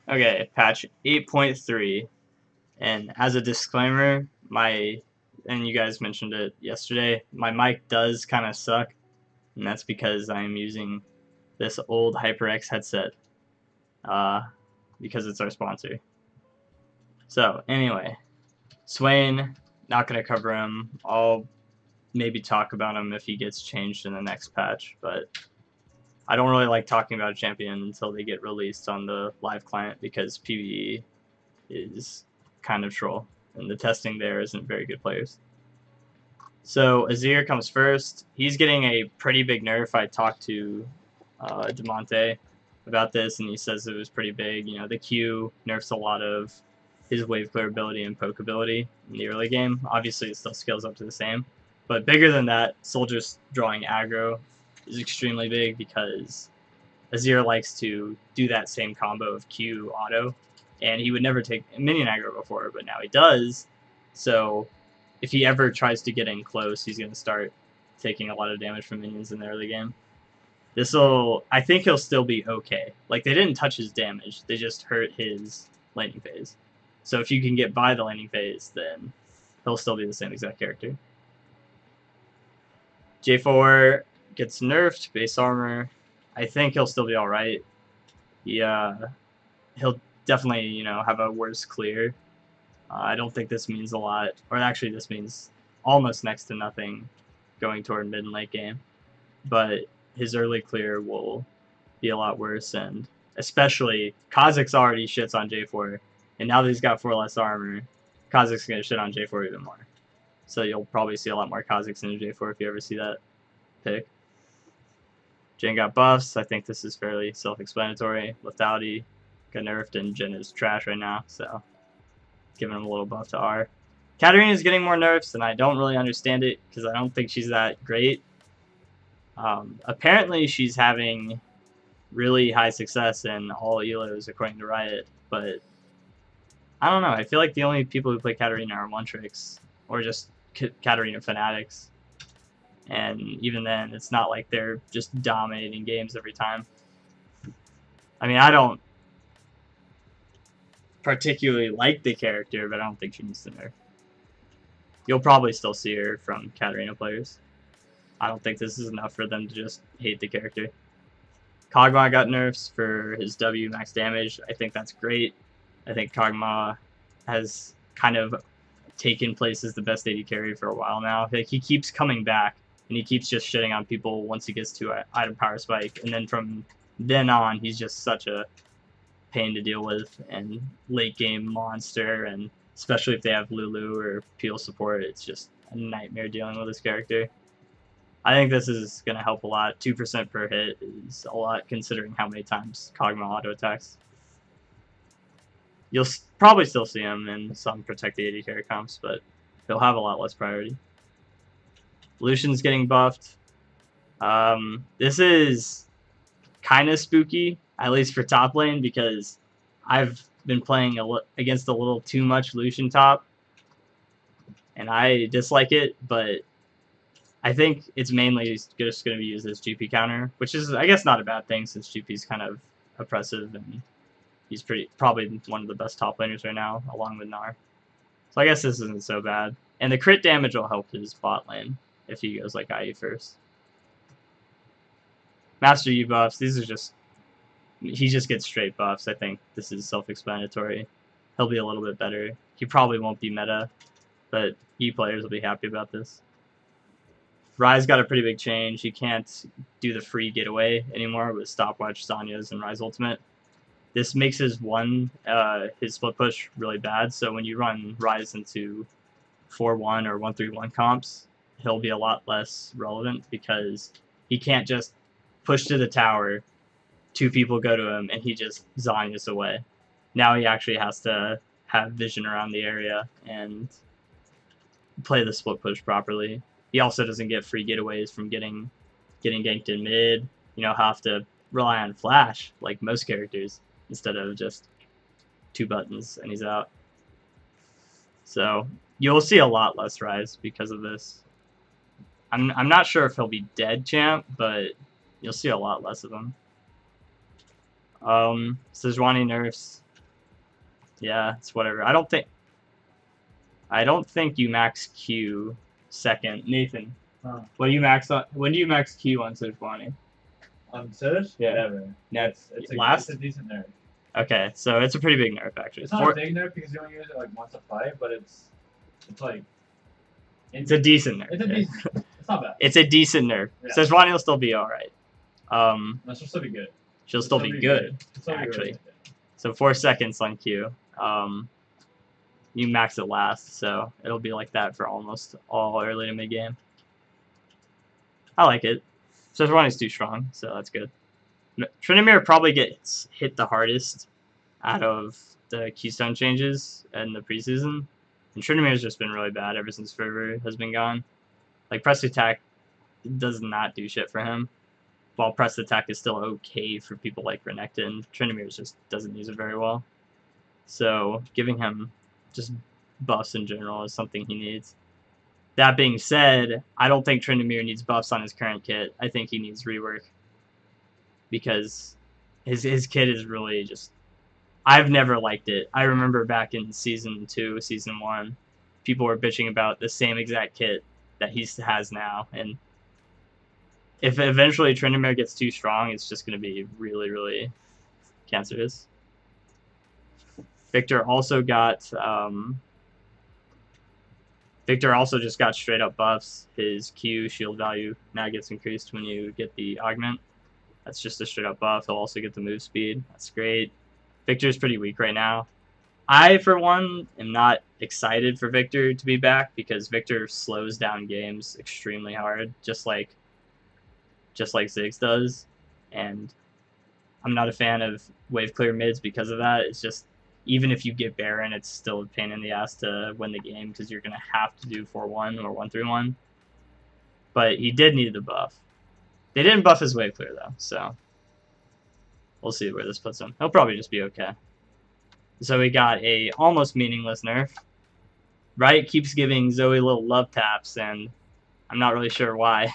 Okay, patch 8.3. And as a disclaimer, and you guys mentioned it yesterday, my mic does kind of suck, and that's because I'm using this old HyperX headset, uh, because it's our sponsor. So, anyway, Swain, not going to cover him. I'll maybe talk about him if he gets changed in the next patch, but I don't really like talking about a champion until they get released on the live client because PvE is kind of troll, and the testing there isn't very good players. So Azir comes first. He's getting a pretty big nerf. I talked to Demonte about this, and he says it was pretty big. You know, the Q nerfs a lot of his wave clear ability and poke ability in the early game. Obviously, it still scales up to the same. But bigger than that, soldiers drawing aggro is extremely big because Azir likes to do that same combo of Q auto, and he would never take minion aggro before, but now he does. So if he ever tries to get in close, he's going to start taking a lot of damage from minions in the early game. I think he'll still be okay. Like, they didn't touch his damage, they just hurt his laning phase. So if you can get by the laning phase, then he'll still be the same exact character. J4 gets nerfed, base armor. I think he'll still be alright. He'll definitely, have a worse clear. I don't think this means a lot, or actually this means almost next to nothing going toward mid and late game. But his early clear will be a lot worse, and especially Kha'Zix already shits on J4, and now that he's got 4 less armor, Kha'Zix going to shit on J4 even more. So you'll probably see a lot more Kha'Zix in J4 if you ever see that pick. Jhin got buffs. I think this is fairly self-explanatory. Lethality got nerfed, and Jhin is trash right now, so giving him a little buff to R. Katarina is getting more nerfs, and I don't really understand it because I don't think she's that great. Apparently, she's having really high success in all elos, according to Riot, but I don't know. I feel like the only people who play Katarina are one-tricks, or just Katarina fanatics. And even then, it's not like they're just dominating games every time. I mean, I don't particularly like the character, but I don't think she needs to nerf. You'll probably still see her from Katarina players. I don't think this is enough for them to just hate the character. Kogmaw got nerfs for his W max damage. I think that's great. I think Kogmaw has kind of taken place as the best AD carry for a while now. Like, he keeps coming back, and he keeps just shitting on people once he gets to an item power spike, and then from then on, he's just such a pain to deal with and late game monster, and especially if they have Lulu or Peel support, it's just a nightmare dealing with this character. I think this is going to help a lot. 2% per hit is a lot considering how many times Kogmaw auto attacks. You'll probably still see him in some protected AD carry comps, but he'll have a lot less priority. Lucian's getting buffed. This is kind of spooky, at least for top lane, because I've been playing against a little too much Lucian top, and I dislike it, but I think it's mainly just going to be used as GP counter, which is, I guess, not a bad thing since GP's kind of oppressive, and he's probably one of the best top laners right now, along with Gnar. So I guess this isn't so bad. And the crit damage will help his bot lane if he goes like IE first. Master Yi buffs, these are just... he just gets straight buffs. I think this is self-explanatory. He'll be a little bit better. He probably won't be meta, but E players will be happy about this. Ryze got a pretty big change. He can't do the free getaway anymore with stopwatch, Sonya's, and Ryze ultimate. This makes his split push really bad, so when you run Ryze into 4-1 or 1-3-1 comps, he'll be a lot less relevant because he can't just push to the tower, 2 people go to him, and he just Zhonya's away. Now he actually has to have vision around the area and play the split push properly. He also doesn't get free getaways from getting ganked in mid. He'll have to rely on flash like most characters instead of just 2 buttons and he's out. So you'll see a lot less Ryze because of this. I'm not sure if he'll be dead champ, but you'll see a lot less of him. Sejuani nerfs. Yeah, it's whatever. I don't think you max Q second. Nathan, what do you max on? When do you max Q on Sejuani? On Surge? Yeah. Never. It's It's a decent nerf. Okay, so it's a pretty big nerf actually. It's not a big nerf because you only use it like once a fight, but it's like it's a decent nerf. It's a decent. It's not bad. It's a decent nerf. Yeah. Sejuani will still be alright. No, she'll still be good. She'll still be good, actually. Really good. So 4 seconds on Q. You max it last, so it'll be like that for almost all early to mid game. I like it. Sejuani's too strong, so that's good. Tryndamere probably gets hit the hardest out of the Keystone changes in the preseason. And Tryndamere's just been really bad ever since Fervor has been gone. Like, press attack does not do shit for him. While press attack is still okay for people like Renekton, Tryndamere just doesn't use it very well. So, giving him just buffs in general is something he needs. That being said, I don't think Tryndamere needs buffs on his current kit. I think he needs rework. Because his kit is really just... I've never liked it. I remember back in Season 2, Season 1, people were bitching about the same exact kit that he has now. And if eventually Tryndamere gets too strong, it's just going to be really, really cancerous. Victor also got... Victor also just got straight up buffs. His Q shield value now gets increased when you get the augment. That's just a straight up buff. He'll also get the move speed. That's great. Victor's pretty weak right now. I, for one, am not excited for Victor to be back because Victor slows down games extremely hard, just like Ziggs does. And I'm not a fan of wave clear mids because of that. It's just, even if you get Baron, it's still a pain in the ass to win the game because you're going to have to do 4-1 or 1-3-1. But he did need the buff. They didn't buff his wave clear, though, so we'll see where this puts him. He'll probably just be okay. So we got a almost meaningless nerf. Riot keeps giving Zowie little love taps, and I'm not really sure why.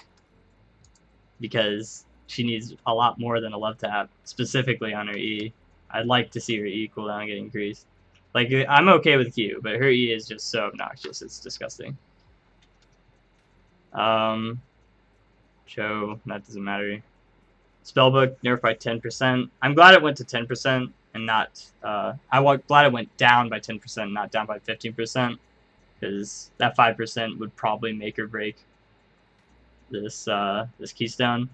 Because she needs a lot more than a love tap, specifically on her E. I'd like to see her E cooldown get increased. Like, I'm okay with Q, but her E is just so obnoxious, it's disgusting. Show, that doesn't matter. Spellbook, nerfed by 10%. I'm glad it went to 10% and not... I'm glad it went down by 10%, not down by 15%. Because that 5% would probably make or break this this Keystone.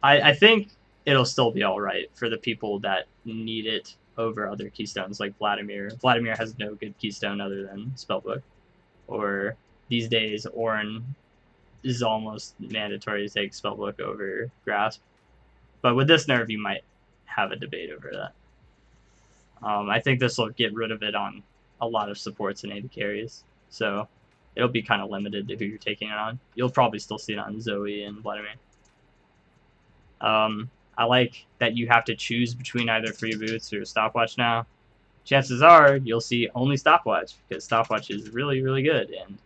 I think it'll still be alright for the people that need it over other Keystones like Vladimir. Vladimir has no good Keystone other than Spellbook. Or these days, Ornn is almost mandatory to take Spellbook over Grasp. But with this nerf, you might have a debate over that. I think this will get rid of it on a lot of supports and AD carries. So it'll be kind of limited to who you're taking it on. You'll probably still see it on Zowie and Vladimir. I like that you have to choose between either free boots or stopwatch now. Chances are you'll see only stopwatch because stopwatch is really, really good. And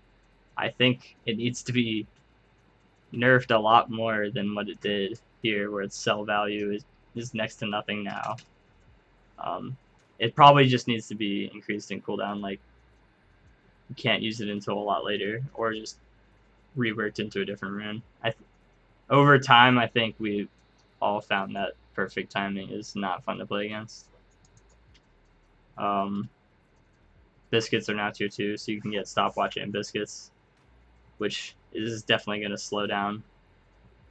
I think it needs to be nerfed a lot more than what it did here, where its sell value is next to nothing now. It probably just needs to be increased in cooldown. Like, you can't use it until a lot later, or just reworked into a different rune. Over time, I think we all found that perfect timing is not fun to play against. Biscuits are now tier 2, so you can get stopwatch and biscuits, which is definitely going to slow down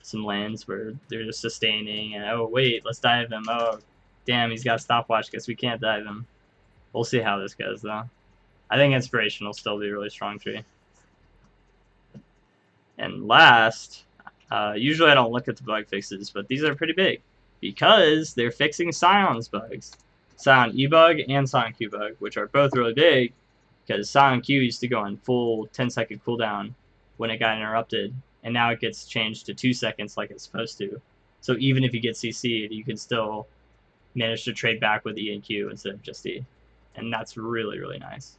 some lanes where they're just sustaining and, oh wait, let's dive him. Oh damn, he's got stopwatch, guess we can't dive him. We'll see how this goes though. I think inspiration will still be a really strong tree. And last, usually I don't look at the bug fixes, but these are pretty big because they're fixing Scion's bugs. Scion E-bug and Scion Q-bug, which are both really big because Scion Q used to go on full 10-second cooldown when it got interrupted, and now it gets changed to 2 seconds like it's supposed to. So even if you get CC'd, you can still manage to trade back with E and Q instead of just E. And that's really, really nice.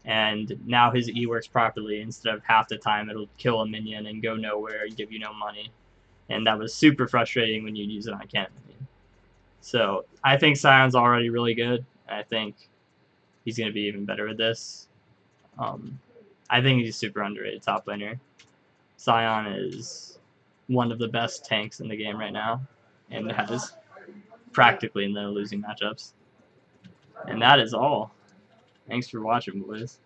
And now his E works properly. Instead of half the time it'll kill a minion and go nowhere and give you no money. And that was super frustrating when you use it on a cannon minion. So I think Scion's already really good. I think he's going to be even better with this. I think he's super underrated top laner. Sion is one of the best tanks in the game right now, and has practically no losing matchups. And that is all. Thanks for watching, boys.